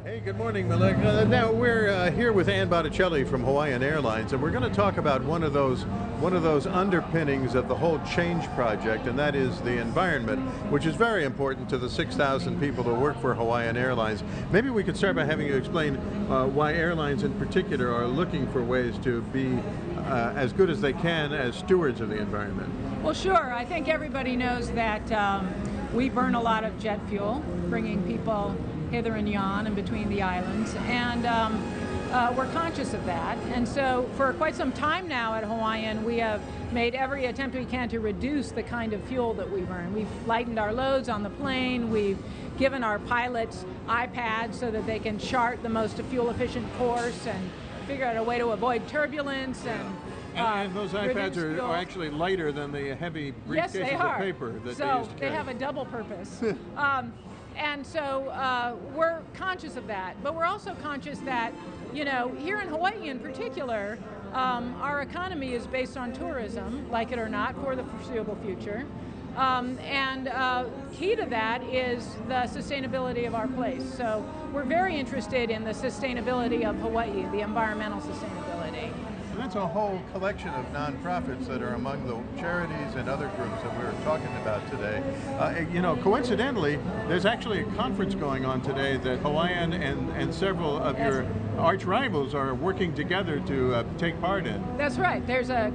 Hey, good morning, Malik. Now we're here with Ann Botticelli from Hawaiian Airlines, and we're going to talk about one of those underpinnings of the whole change project, and that is the environment, which is very important to the 6,000 people who work for Hawaiian Airlines. Maybe we could start by having you explain why airlines in particular are looking for ways to be as good as they can as stewards of the environment. Well, sure. I think everybody knows that we burn a lot of jet fuel, bringing people hither and yon and between the islands, and we're conscious of that. And so for quite some time now at Hawaiian, we have made every attempt we can to reduce the kind of fuel that we burn. We've lightened our loads on the plane. We've given our pilots iPads so that they can chart the most fuel-efficient course and figure out a way to avoid turbulence. And those iPads are actually lighter than the heavy briefcases of paper that they used to carry. They have a double purpose. And so we're conscious of that, but we're also conscious that, you know, here in Hawaii in particular, our economy is based on tourism, like it or not, for the foreseeable future. And key to that is the sustainability of our place. So we're very interested in the sustainability of Hawaii, the environmental sustainability. And that's a whole collection of nonprofits that are among the charities and other groups that we were talking about today. You know, coincidentally, there's actually a conference going on today that Hawaiian and several of your arch rivals are working together to take part in. That's right. There's a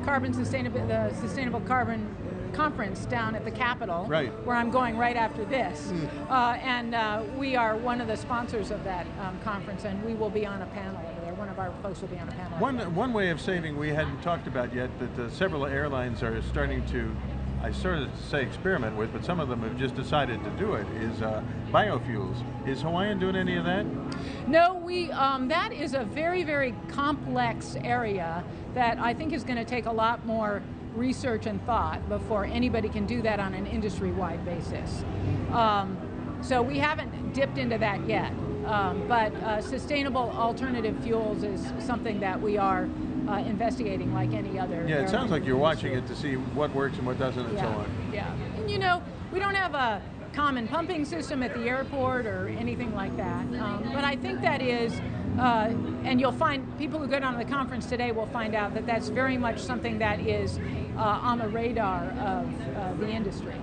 sustainable carbon conference down at the Capitol, right, where I'm going right after this. And we are one of the sponsors of that conference, and we will be on a panel over there. One of our folks will be on a panel. One way of saving we hadn't talked about yet that several airlines are starting to, I sort of say experiment with, but some of them have just decided to do it, is biofuels. Is Hawaiian doing any of that? No, that is a very, very complex area that I think is going to take a lot more research and thought before anybody can do that on an industry-wide basis. So we haven't dipped into that yet, but sustainable alternative fuels is something that we are investigating like any other. Yeah, it sounds like you're watching it to see what works and what doesn't and so on. Yeah, and you know, we don't have a common pumping system at the airport or anything like that, but I think that is, and you'll find people who go down to the conference today will find out that that's very much something that is on the radar of the industry.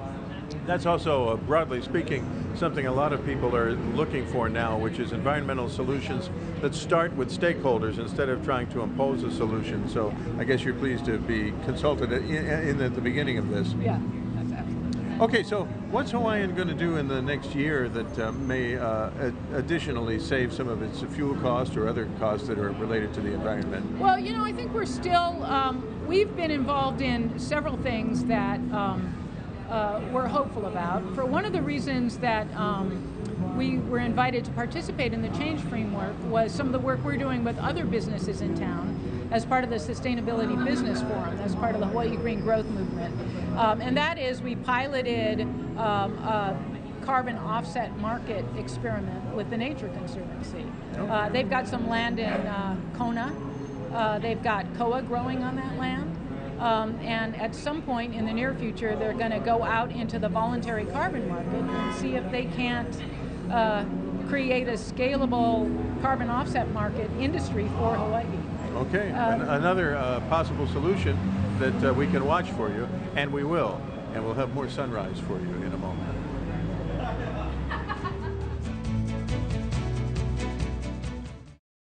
That's also, broadly speaking, something a lot of people are looking for now, which is environmental solutions that start with stakeholders instead of trying to impose a solution. So I guess you're pleased to be consulted at the beginning of this. Yeah, that's absolutely. Okay, so what's Hawaiian going to do in the next year that may additionally save some of its fuel costs or other costs that are related to the environment? Well, you know, I think we're still, we've been involved in several things that we're hopeful about. For one of the reasons that we were invited to participate in the change framework was some of the work we're doing with other businesses in town as part of the Sustainability Business Forum, as part of the Hawaii Green Growth Movement. And that is, we piloted a carbon offset market experiment with the Nature Conservancy. They've got some land in Kona. They've got koa growing on that land. And at some point in the near future, they're going to go out into the voluntary carbon market and see if they can't create a scalable carbon offset market industry for Hawaii. Okay, another possible solution that we can watch for you, and we will. And we'll have more sunrise for you in a moment.